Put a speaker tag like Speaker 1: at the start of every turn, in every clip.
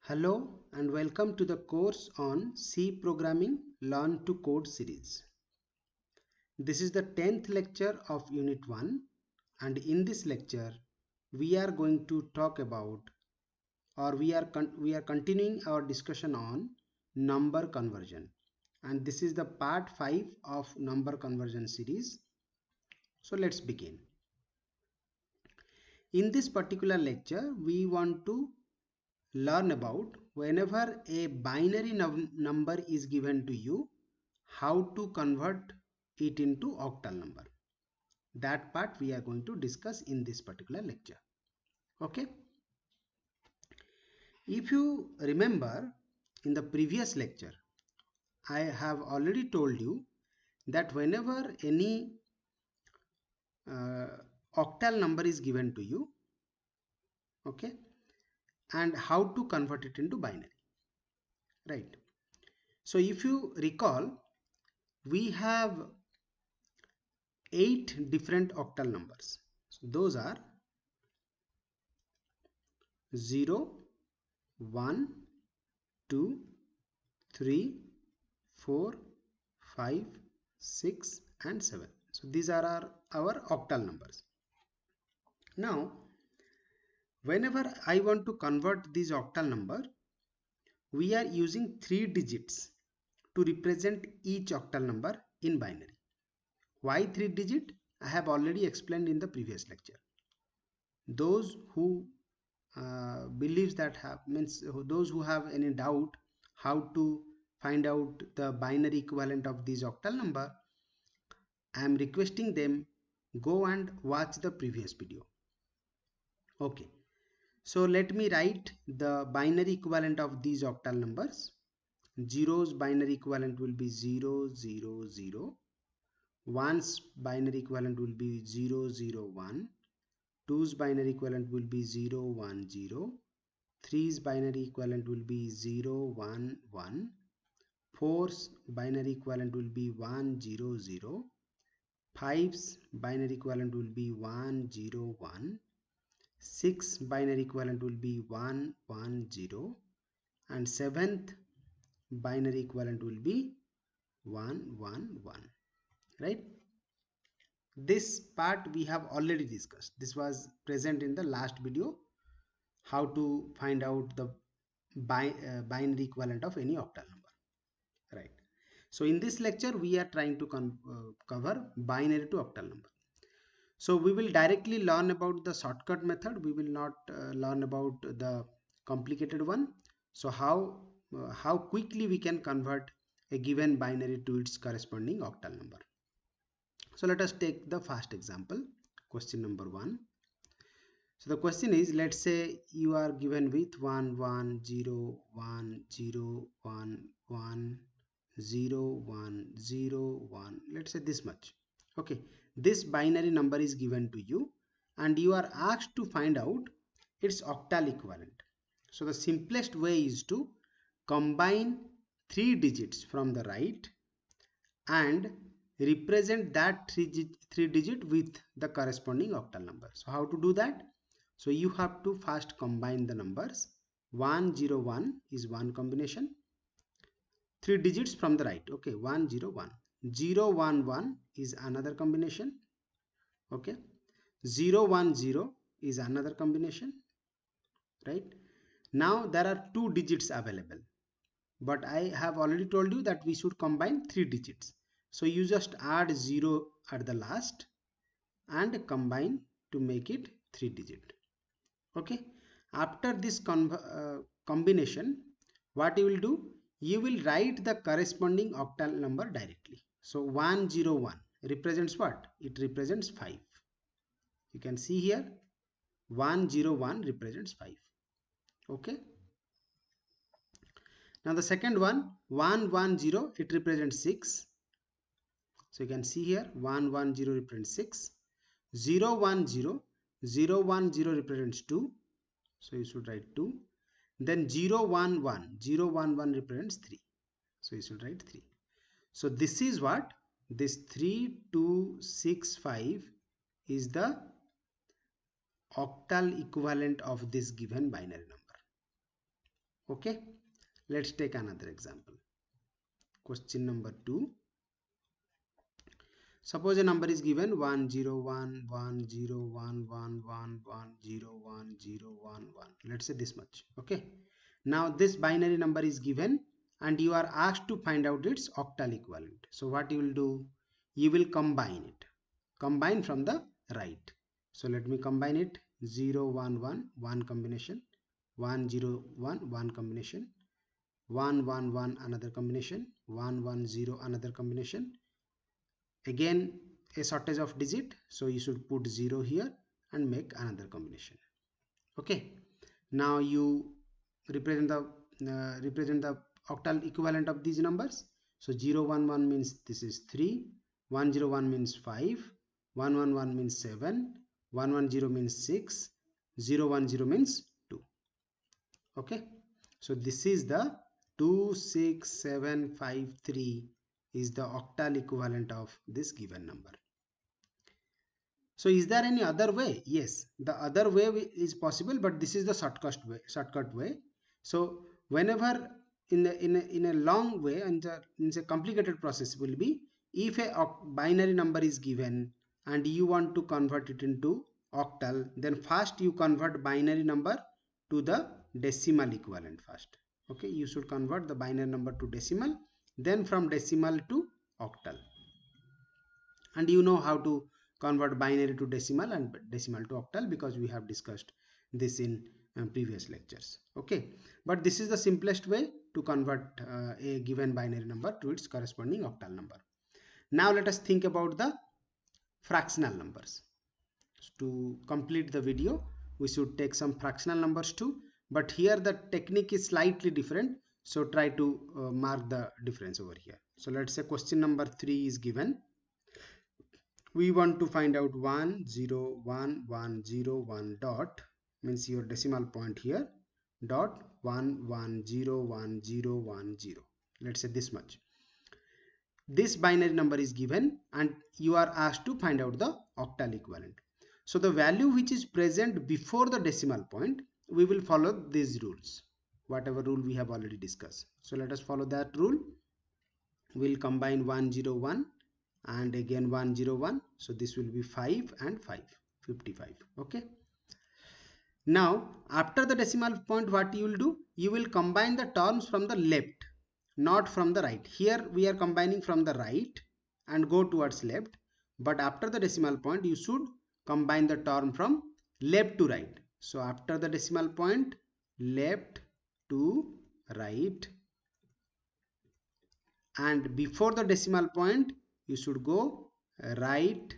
Speaker 1: Hello and welcome to the course on C Programming Learn to Code series. This is the 10th lecture of Unit 1, and in this lecture we are going to talk about, or we are continuing our discussion on number conversion, and this is the part 5 of number conversion series. So let's begin. In this particular lecture we want to learn about whenever a binary number is given to you, how to convert it into octal number. That part we are going to discuss in this particular lecture. Okay. If you remember, in the previous lecture I have already told you that whenever any octal number is given to you, okay, and how to convert it into binary, right? So if you recall, we have 8 different octal numbers. So those are 0, 1, 2, 3, 4, 5, 6 and 7. So these are our octal numbers. Now whenever I want to convert this octal number, we are using 3 digits to represent each octal number in binary. Why 3 digit? I have already explained in the previous lecture. Those who believes that those who have any doubt how to find out the binary equivalent of this octal number, I am requesting them go and watch the previous video. Okay, so let me write the binary equivalent of these octal numbers. Zero's binary equivalent will be 0, 0, 0. 1's binary equivalent will be 0, 0, 1. 2's binary equivalent will be 0, 1, 0. 3's binary equivalent will be 0, 1, 1. 4's binary equivalent will be 1, 0, 0. 5's binary equivalent will be 1, 0, 1. 6's binary equivalent will be 1, 1, 0. And 7th binary equivalent will be 1, 1, 1. Right? This part we have already discussed. This was present in the last video, how to find out the binary equivalent of any octal number, right? So in this lecture we are trying to cover binary to octal number. So we will directly learn about the shortcut method. We will not learn about the complicated one. So how quickly we can convert a given binary to its corresponding octal number. So let us take the first example, question number 1. So the question is, let's say you are given with 1, 1, 0, 1, 0, 1, 1, 0, 1, 0, 1. Let's say this much. Okay, this binary number is given to you and you are asked to find out its octal equivalent. So the simplest way is to combine 3 digits from the right and represent that 3 digit with the corresponding octal number. So how to do that? So you have to first combine the numbers. 101 is one combination, 3 digits from the right. Okay, 101. 011 is another combination. Okay, 010 is another combination, right? Now there are 2 digits available, but I have already told you that we should combine 3 digits. So you just add 0 at the last and combine to make it 3 digit. Okay, after this combination, what you will do? You will write the corresponding octal number directly. So 101 represents what? It represents 5. You can see here 101 represents 5. Okay. Now the second one, 110, it represents 6. So you can see here 110 represents 6. 010 represents 2. So you should write 2. Then 011 represents 3. So you should write 3. So this is what? This 3265 is the octal equivalent of this given binary number. Okay, let's take another example. Question number 2. Suppose a number is given 101101111101011. Let's say this much. Okay. Now this binary number is given and you are asked to find out its octal equivalent. So what you will do? You will combine it. Combine from the right. So let me combine it. 0 1 1 one combination, 1 0 1 one combination, 1 1 1 another combination, 1 1 0 another combination. Again a shortage of digit, so you should put 0 here and make another combination. Okay, now you represent the octal equivalent of these numbers. So 0 1 1 means this is 3, 1 0 1 means 5, 1 1 1 means 7, 1 1 0 means 6, 0 1 0 means 2. Okay, so this is the 26753 is the octal equivalent of this given number. So is there any other way? Yes, the other way is possible, but this is the shortcut way. So whenever in a long way, in a complicated process will be, if a binary number is given and you want to convert it into octal, then first you convert binary number to the decimal equivalent first. Okay, you should convert the binary number to decimal, then from decimal to octal. And you know how to convert binary to decimal and decimal to octal because we have discussed this in previous lectures. Okay, but this is the simplest way to convert a given binary number to its corresponding octal number. Now let us think about the fractional numbers. To complete the video, we should take some fractional numbers too, but here the technique is slightly different, so try to mark the difference over here. So let's say question number 3 is given. We want to find out 1011101 dot, means your decimal point here, dot 11011010. Let's say this much. This binary number is given and you are asked to find out the octal equivalent. So the value which is present before the decimal point, we will follow these rules, whatever rule we have already discussed. So let us follow that rule. We'll combine 101 and again 101, so this will be 5 and 5, 55. Okay, now after the decimal point, what you will do? You will combine the terms from the left, not from the right. Here we are combining from the right and go towards left, but after the decimal point you should combine the term from left to right. So after the decimal point, left to right, and before the decimal point you should go right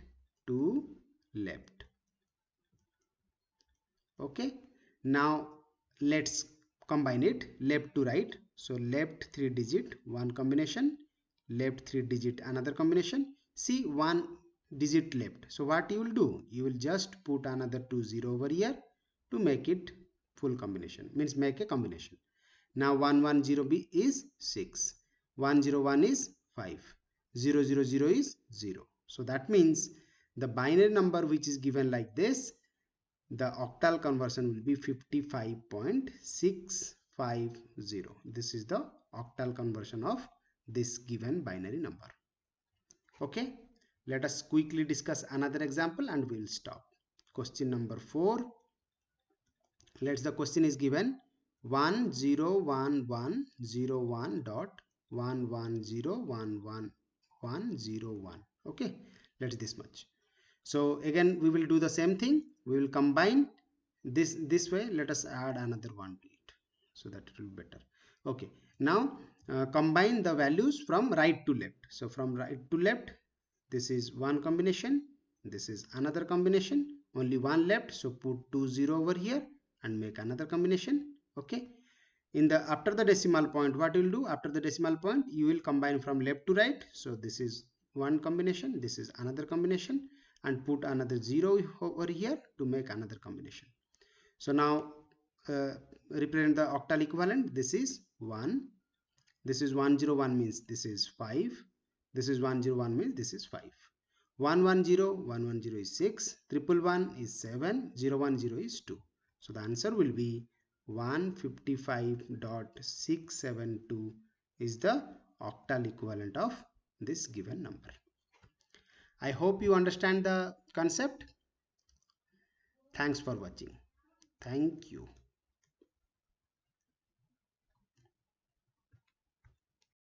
Speaker 1: to left. Okay, now let's combine it left to right. So left 3 digit one combination, left 3 digit another combination. See, one digit left, so what you will do? You will just put another 20 over here to make it full combination, means make a combination. Now 110 is 6, 101 is 5, 000 is 0. So that means the binary number which is given like this, the octal conversion will be 55.650. This is the octal conversion of this given binary number. Okay, let us quickly discuss another example and we will stop. Question number 4. Let's the question is given 101101 dot 11011101. Okay, let's this much. So again we will do the same thing. We will combine this way. Let us add another one to it so that it will be better. Okay, now combine the values from right to left. So from right to left, this is one combination, this is another combination, only one left, so put 20 over here and make another combination. Okay, in the after the decimal point, what you will do? After the decimal point you will combine from left to right. So this is one combination, this is another combination, and put another 0 over here to make another combination. So now represent the octal equivalent. This is 1, this is 101 means this is 5, this is 101 means this is 5, 110 is 6, 111 is 7, 010 is 2. So the answer will be 155.672 is the octal equivalent of this given number. I hope you understand the concept. Thanks for watching. Thank you.